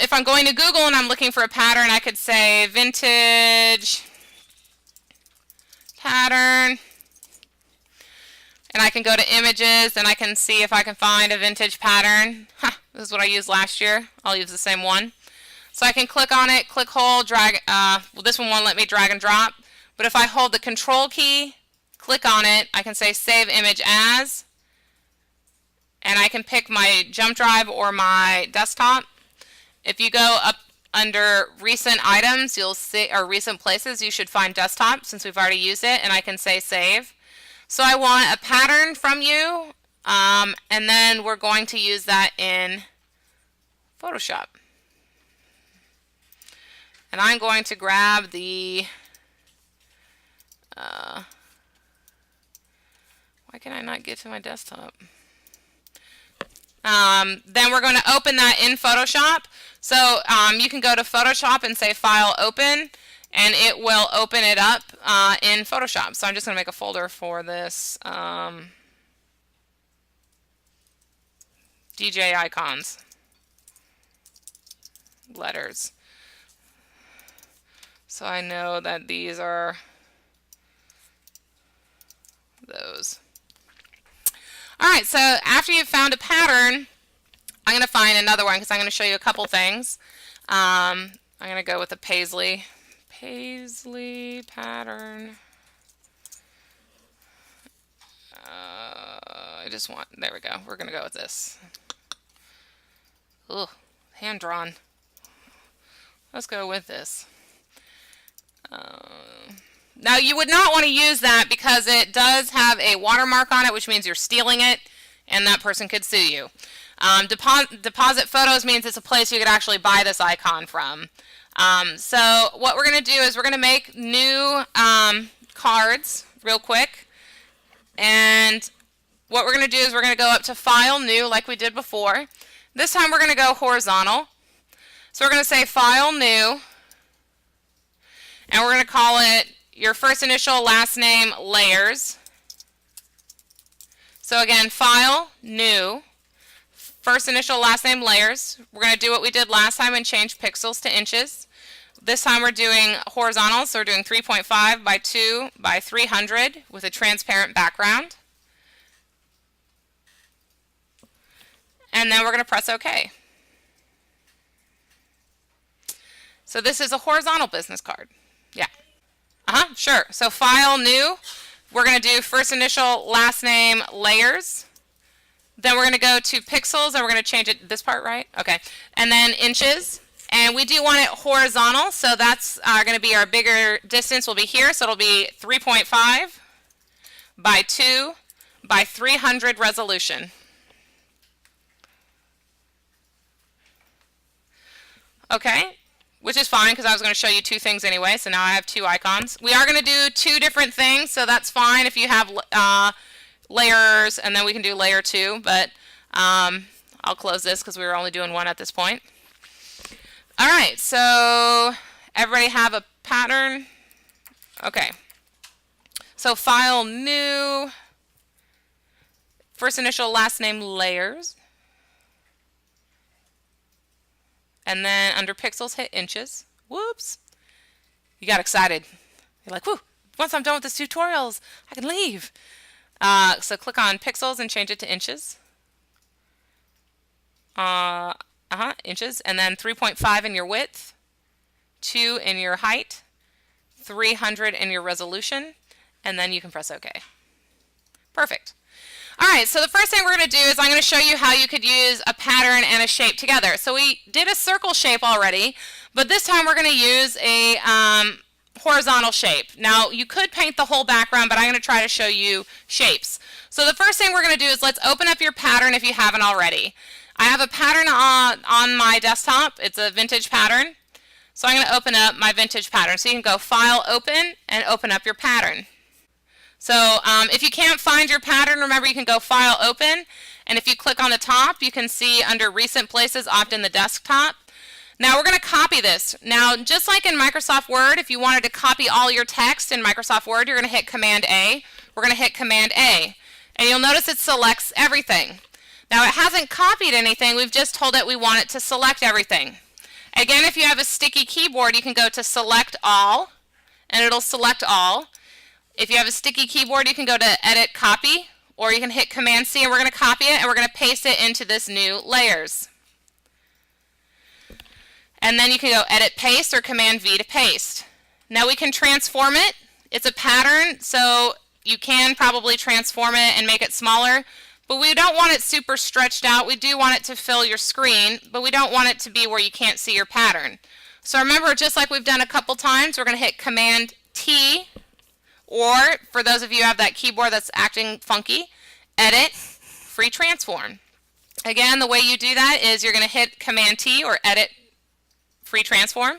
If I'm going to Google and I'm looking for a pattern, I could say vintage pattern. And I can go to images and I can see if I can find a vintage pattern. This is what I used last year. I'll use the same one. So I can click on it, click, hold, drag. Well, this one won't let me drag and drop. But if I hold the control key, click on it, I can say save image as. And I can pick my jump drive or my desktop. If you go up under recent items, you'll see, or recent places, you should find desktop since we've already used it. And I can say save. So I want a pattern from you, and then we're going to use that in Photoshop. And I'm going to grab the, why can I not get to my desktop? Then we're going to open that in Photoshop. So you can go to Photoshop and say File, Open, and it will open it up in Photoshop. So I'm just going to make a folder for this DJ icons, letters. So I know that these are those. All right, so after you've found a pattern, I'm going to find another one because I'm going to show you a couple things. I'm going to go with the Paisley pattern. I just want, there we go. We're going to go with this. Ugh, hand drawn. Let's go with this. Now you would not want to use that because it does have a watermark on it, which means you're stealing it and that person could sue you. Deposit photos means it's a place you could actually buy this icon from. So what we're going to do is we're going to make new cards real quick. And what we're going to do is we're going to go up to File, New, like we did before. This time we're going to go horizontal. So we're going to say File, New. And we're going to call it your first initial, last name, layers. So again, File, New, first initial, last name, layers. We're going to do what we did last time and change pixels to inches. This time we're doing horizontal, so we're doing 3.5 by 2 by 300 with a transparent background. And then we're going to press OK. So this is a horizontal business card. Yeah. Sure. So File, New. We're going to do first initial, last name, layers. Then we're going to go to pixels, and we're going to change it, this part, right? Okay. And then inches. And we do want it horizontal, so that's going to be our bigger distance will be here. So it'll be 3.5 by 2 by 300 resolution. Okay. Which is fine because I was going to show you two things anyway, so now I have two icons. We are going to do two different things, so that's fine if you have layers, and then we can do layer 2, but I'll close this because we were only doing one at this point. All right, so everybody have a pattern? Okay. So File, New, first initial, last name, layers. And then under pixels, hit inches. Whoops. You got excited. You're like, whoo, once I'm done with this tutorials, I can leave. So click on pixels and change it to inches. Inches. And then 3.5 in your width, 2 in your height, 300 in your resolution, and then you can press OK. Perfect. All right, so the first thing we're going to do is I'm going to show you how you could use a pattern and a shape together. So we did a circle shape already, but this time we're going to use a horizontal shape. Now, you could paint the whole background, but I'm going to try to show you shapes. So the first thing we're going to do is let's open up your pattern if you haven't already. I have a pattern on my desktop. It's a vintage pattern. So I'm going to open up my vintage pattern. So you can go File, Open, and open up your pattern. So if you can't find your pattern, remember you can go File, Open, and if you click on the top, you can see under Recent Places, opt in the desktop. Now we're going to copy this. Now, just like in Microsoft Word, if you wanted to copy all your text in Microsoft Word, you're going to hit Command A. We're going to hit Command A, and you'll notice it selects everything. Now it hasn't copied anything, we've just told it we want it to select everything. Again, if you have a sticky keyboard, you can go to select all, and it'll select all. If you have a sticky keyboard, you can go to edit copy, or you can hit Command C, and we're going to copy it, and we're going to paste it into this new layers. And then you can go edit paste or Command V to paste. Now we can transform it. It's a pattern, so you can probably transform it and make it smaller, but we don't want it super stretched out. We do want it to fill your screen, but we don't want it to be where you can't see your pattern. So remember, just like we've done a couple times, we're going to hit Command T, or for those of you who have that keyboard that's acting funky, edit, free transform. Again, the way you do that is you're going to hit Command T or edit, free transform.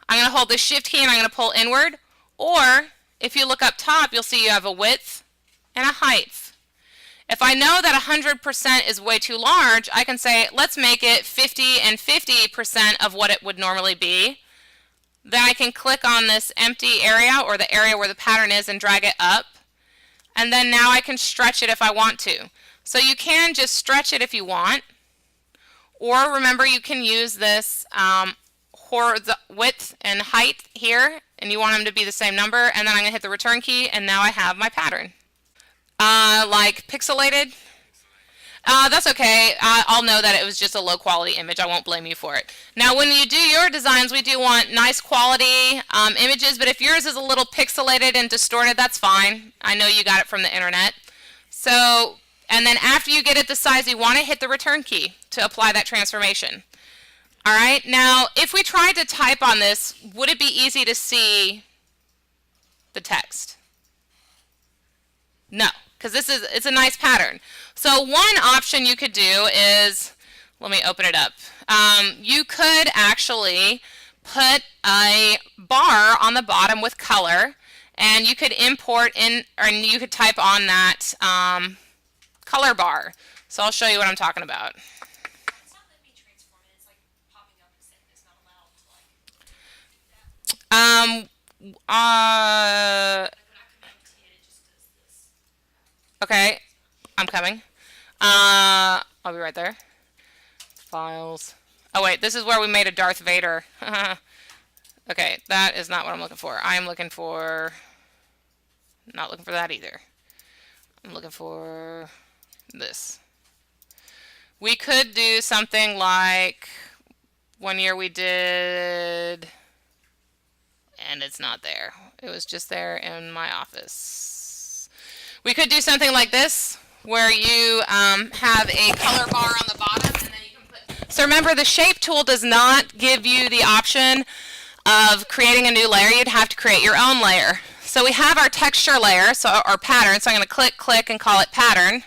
I'm going to hold the Shift key and I'm going to pull inward, or if you look up top, you'll see you have a width and a height. If I know that 100% is way too large, I can say, let's make it 50 and 50% of what it would normally be. Then I can click on this empty area or the area where the pattern is and drag it up. And then now I can stretch it if I want to. So you can just stretch it if you want. Or remember, you can use this width and height here, and you want them to be the same number, and then I'm going to hit the return key, and now I have my pattern. Like pixelated, that's okay. I'll know that it was just a low quality image. I won't blame you for it. Now when you do your designs, we do want nice quality images, but if yours is a little pixelated and distorted, that's fine. I know you got it from the internet. So, and then after you get it the size you want it, hit the return key to apply that transformation. Alright, now if we tried to type on this, would it be easy to see the text? No, because it's a nice pattern. So one option you could do is, let me open it up. You could actually put a bar on the bottom with color, and you could import in, or you could type on that color bar. So I'll show you what I'm talking about. Okay, I'm coming. I'll be right there. Files. Oh wait, this is where we made a Darth Vader. Okay, that is not what I'm looking for. I'm looking for, not looking for that either. I'm looking for this. We could do something like, one year we did, and it's not there. It was just there in my office. We could do something like this, where you have a color bar on the bottom, and then you can put. So remember, the shape tool does not give you the option of creating a new layer. You'd have to create your own layer. So we have our texture layer, so our pattern. So I'm going to click, and call it pattern.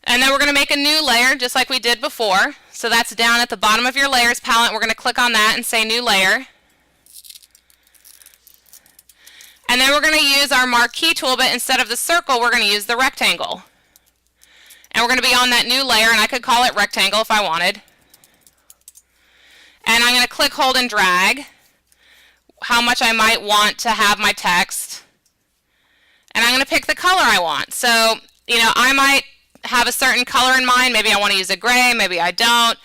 And then we're going to make a new layer, just like we did before. So that's down at the bottom of your layers palette. We're going to click on that and say new layer. And then we're going to use our marquee tool, but instead of the circle, we're going to use the rectangle. And we're going to be on that new layer, and I could call it rectangle if I wanted. And I'm going to click, hold, and drag how much I might want to have my text. And I'm going to pick the color I want. So, you know, I might have a certain color in mind. Maybe I want to use a gray, maybe I don't.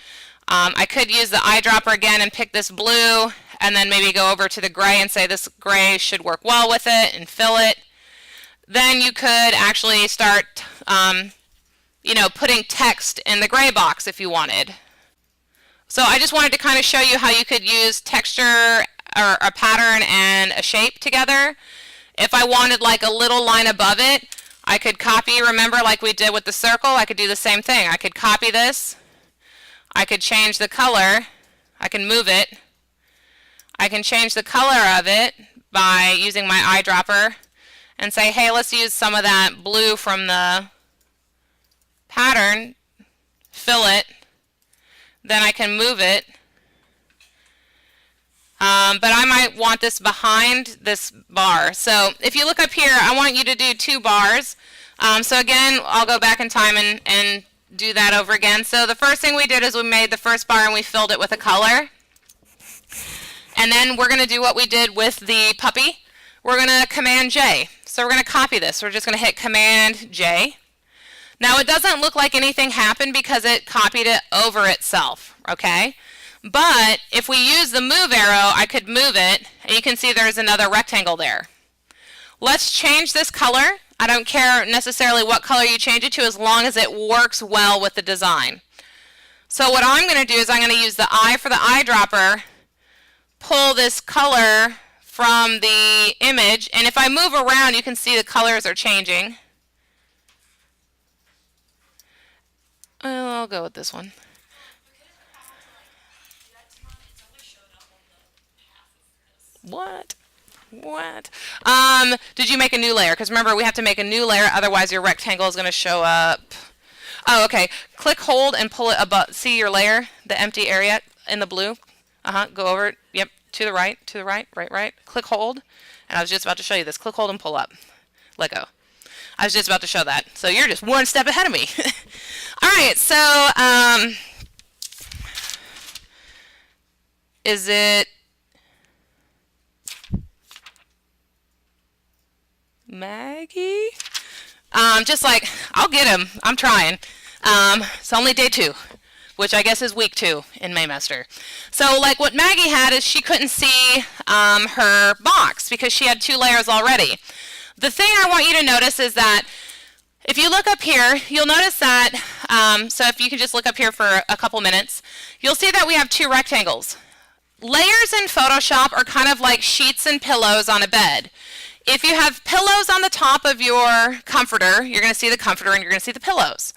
I could use the eyedropper again and pick this blue, and then maybe go over to the gray and say this gray should work well with it and fill it. Then you could actually start, you know, putting text in the gray box if you wanted. So I just wanted to kind of show you how you could use texture or a pattern and a shape together. If I wanted like a little line above it, I could copy, remember, like we did with the circle, I could do the same thing. I could copy this, I could change the color, I can move it, I can change the color of it by using my eyedropper and say, hey, let's use some of that blue from the pattern, fill it, then I can move it. But I might want this behind this bar. So if you look up here, I want you to do 2 bars. So again, I'll go back in time and do that over again. So the first thing we did is we made the first bar and we filled it with a color. And then we're going to do what we did with the puppy. we're going to Command J. So we're going to copy this. We're just going to hit Command J. Now it doesn't look like anything happened because it copied it over itself, okay? But if we use the move arrow, I could move it, and you can see there's another rectangle there. Let's change this color. I don't care necessarily what color you change it to as long as it works well with the design. So what I'm going to do is I'm going to use the eye for the eyedropper, pull this color from the image, and if I move around you can see the colors are changing. I'll go with this one. What? Did you make a new layer? Because remember, we have to make a new layer, otherwise your rectangle is going to show up. Oh, okay. Click, hold, and pull it above. See your layer, the empty area in the blue? Go over it. Yep, to the right, right. Click, hold. And I was just about to show you this. Click, hold, and pull up. Let go. I was just about to show that. So you're just one step ahead of me. All right, so is it Maggie? Just like, I'll get him. I'm trying. It's only day 2, which I guess is week 2 in Maymester. So like what Maggie had is she couldn't see her box because she had 2 layers already. The thing I want you to notice is that if you look up here, you'll notice that, so if you can just look up here for a couple minutes, you'll see that we have 2 rectangles. Layers in Photoshop are kind of like sheets and pillows on a bed. If you have pillows on the top of your comforter, you're going to see the comforter and you're going to see the pillows.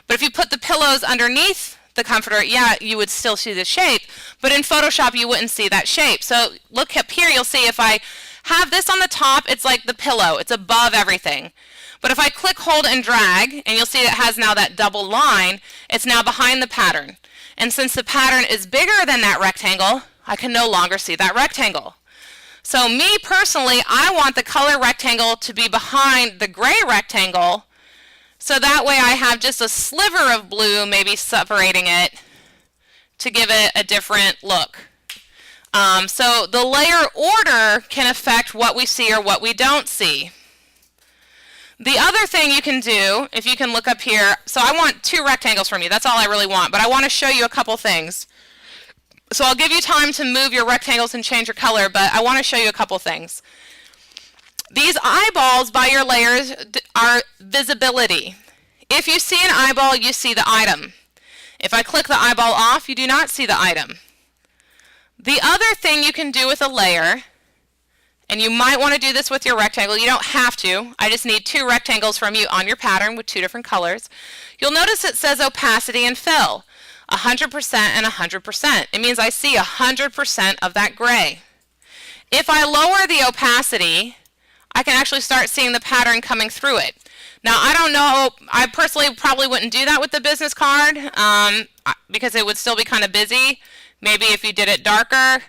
But if you put the pillows underneath the comforter, yeah, you would still see the shape, but in Photoshop you wouldn't see that shape. So look up here, you'll see if I have this on the top, it's like the pillow, it's above everything. But if I click, hold, and drag, and you'll see it has now that double line, it's now behind the pattern. And since the pattern is bigger than that rectangle, I can no longer see that rectangle. So me personally, I want the color rectangle to be behind the gray rectangle, so that way I have just a sliver of blue maybe separating it to give it a different look. So the layer order can affect what we see or what we don't see. The other thing you can do, if you can look up here, so I want 2 rectangles from you, that's all I really want, but I want to show you a couple things. So I'll give you time to move your rectangles and change your color, but I want to show you a couple things. These eyeballs by your layers are visibility. If you see an eyeball, you see the item. If I click the eyeball off, you do not see the item. The other thing you can do with a layer, and you might want to do this with your rectangle, you don't have to, I just need 2 rectangles from you on your pattern with 2 different colors. You'll notice it says opacity and fill, 100% and 100%. It means I see 100% of that gray. If I lower the opacity, I can actually start seeing the pattern coming through it. Now I don't know, I personally probably wouldn't do that with the business card because it would still be kind of busy. Maybe if you did it darker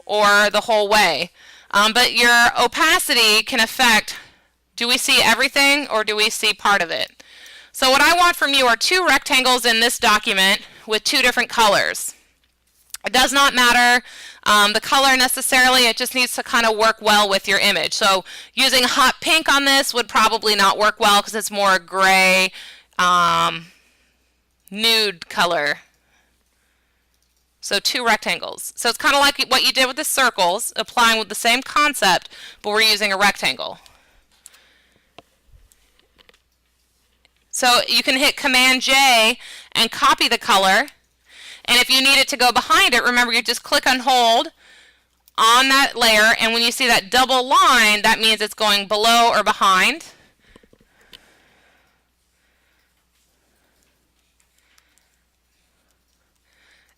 or the whole way. But your opacity can affect, do we see everything or do we see part of it? So what I want from you are 2 rectangles in this document with 2 different colors. It does not matter the color necessarily, it just needs to kind of work well with your image. So using hot pink on this would probably not work well because it's more gray, nude color. So 2 rectangles. So it's kind of like what you did with the circles, applying with the same concept, but we're using a rectangle. So you can hit Command J and copy the color. And if you need it to go behind it, remember you just click and hold on that layer, and when you see that double line, that means it's going below or behind.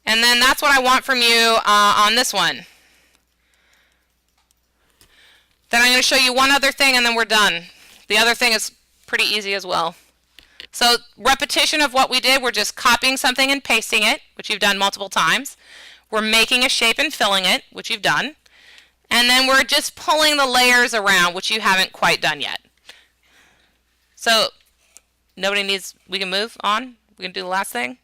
And then that's what I want from you on this one. Then I'm going to show you one other thing and then we're done. The other thing is pretty easy as well. So repetition of what we did, we're just copying something and pasting it, which you've done multiple times. We're making a shape and filling it, which you've done. And then we're just pulling the layers around, which you haven't quite done yet. So nobody needs, we can move on. We can do the last thing.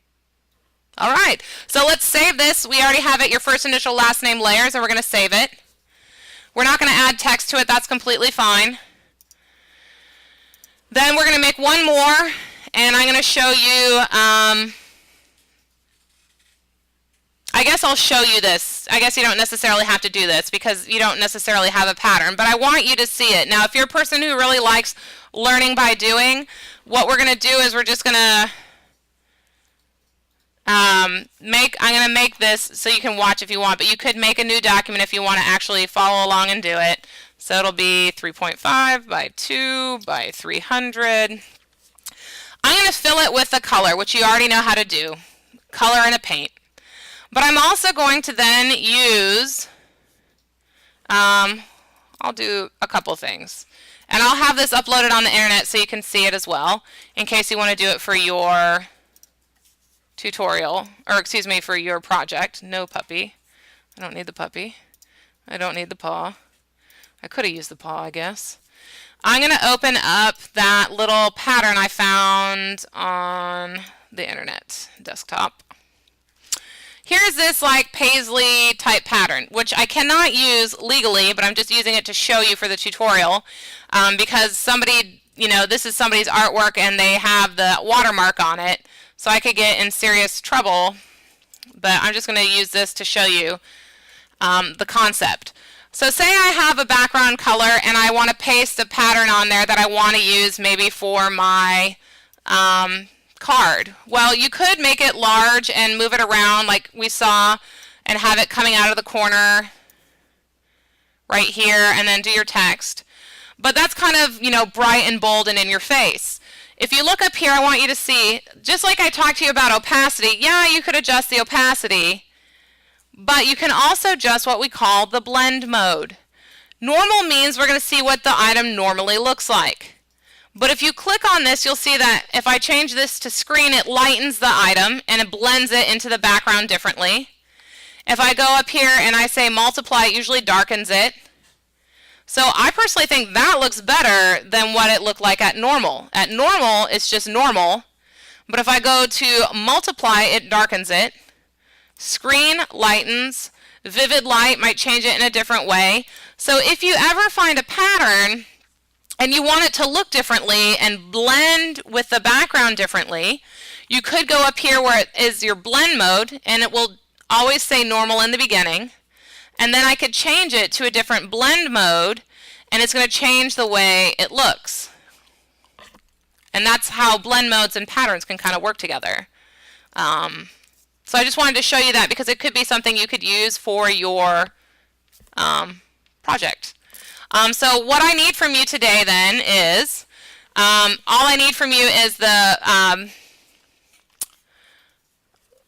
All right, so let's save this. We already have it, your first initial last name layers, and we're going to save it. We're not going to add text to it. That's completely fine. Then we're going to make one more, and I'm going to show you, I guess I'll show you this. I guess you don't necessarily have to do this because you don't necessarily have a pattern, but I want you to see it. Now, if you're a person who really likes learning by doing, what we're going to do is we're just going to I'm going to make this so you can watch if you want, but you could make a new document if you want to actually follow along and do it. So it'll be 3.5 by 2 by 300. I'm going to fill it with the color, which you already know how to do, color in a paint. But I'm also going to then use, I'll do a couple things. And I'll have this uploaded on the internet so you can see it as well, in case you want to do it for your tutorial, or excuse me, for your project. No puppy. I don't need the puppy. I don't need the paw. I could have used the paw, I guess. I'm going to open up that little pattern I found on the internet desktop. Here's this like paisley type pattern, which I cannot use legally, but I'm just using it to show you for the tutorial, because somebody, you know, this is somebody's artwork and they have the watermark on it, so I could get in serious trouble, but I'm just going to use this to show you the concept. So say I have a background color and I want to paste a pattern on there that I want to use maybe for my card. Well, you could make it large and move it around like we saw and have it coming out of the corner right here and then do your text. But that's kind of, you know, bright and bold and in your face. If you look up here, I want you to see, just like I talked to you about opacity, yeah, you could adjust the opacity, but you can also adjust what we call the blend mode. Normal means we're going to see what the item normally looks like. But if you click on this, you'll see that if I change this to screen, it lightens the item and it blends it into the background differently. If I go up here and I say multiply, it usually darkens it. So I personally think that looks better than what it looked like at normal. At normal, it's just normal. But if I go to multiply, it darkens it. Screen lightens. Vivid light might change it in a different way. So if you ever find a pattern and you want it to look differently and blend with the background differently, you could go up here where it is your blend mode, and it will always say normal in the beginning. And then I could change it to a different blend mode, and it's going to change the way it looks. And that's how blend modes and patterns can kind of work together. So I just wanted to show you that because it could be something you could use for your project. So what I need from you today then is, all I need from you is the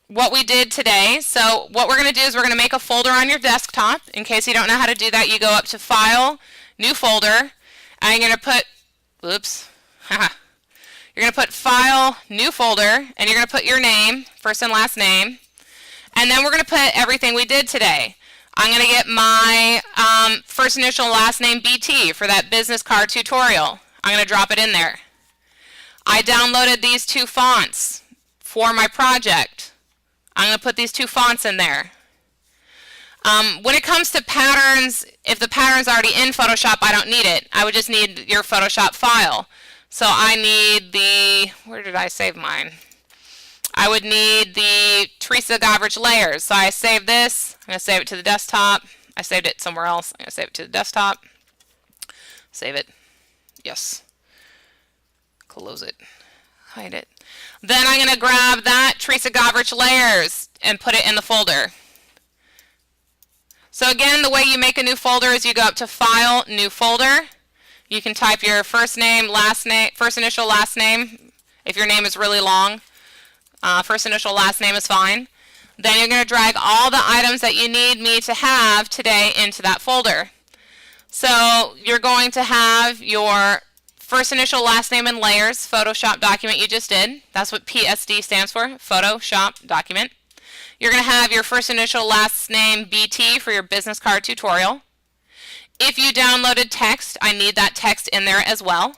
what we did today. So what we're going to do is we're going to make a folder on your desktop. In case you don't know how to do that, you go up to File, New Folder, and you're going to put, oops, you're going to put File, New Folder, and you're going to put your name, first and last name, and then we're going to put everything we did today. I'm going to get my first initial last name BT for that business card tutorial. I'm going to drop it in there. I downloaded these two fonts for my project. I'm going to put these two fonts in there. When it comes to patterns, if the pattern's already in Photoshop, I don't need it. I would just need your Photoshop file. So I need the, where did I save mine? I would need the Teresa Govrich layers. So I save this. I'm going to save it to the desktop. I saved it somewhere else. I'm going to save it to the desktop. Save it. Yes. Close it. Hide it. Then I'm going to grab that Teresa Govrich layers and put it in the folder. So again, the way you make a new folder is you go up to File, New Folder. You can type your first name, last name, first initial, last name. If your name is really long, first initial, last name is fine. Then you're going to drag all the items that you need me to have today into that folder. So you're going to have your first initial, last name, and layers Photoshop document you just did. That's what PSD stands for, Photoshop document. You're going to have your first initial, last name BT for your business card tutorial. If you downloaded text, I need that text in there as well.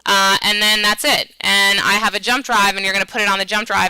And then that's it. And I have a jump drive, and you're going to put it on the jump drive.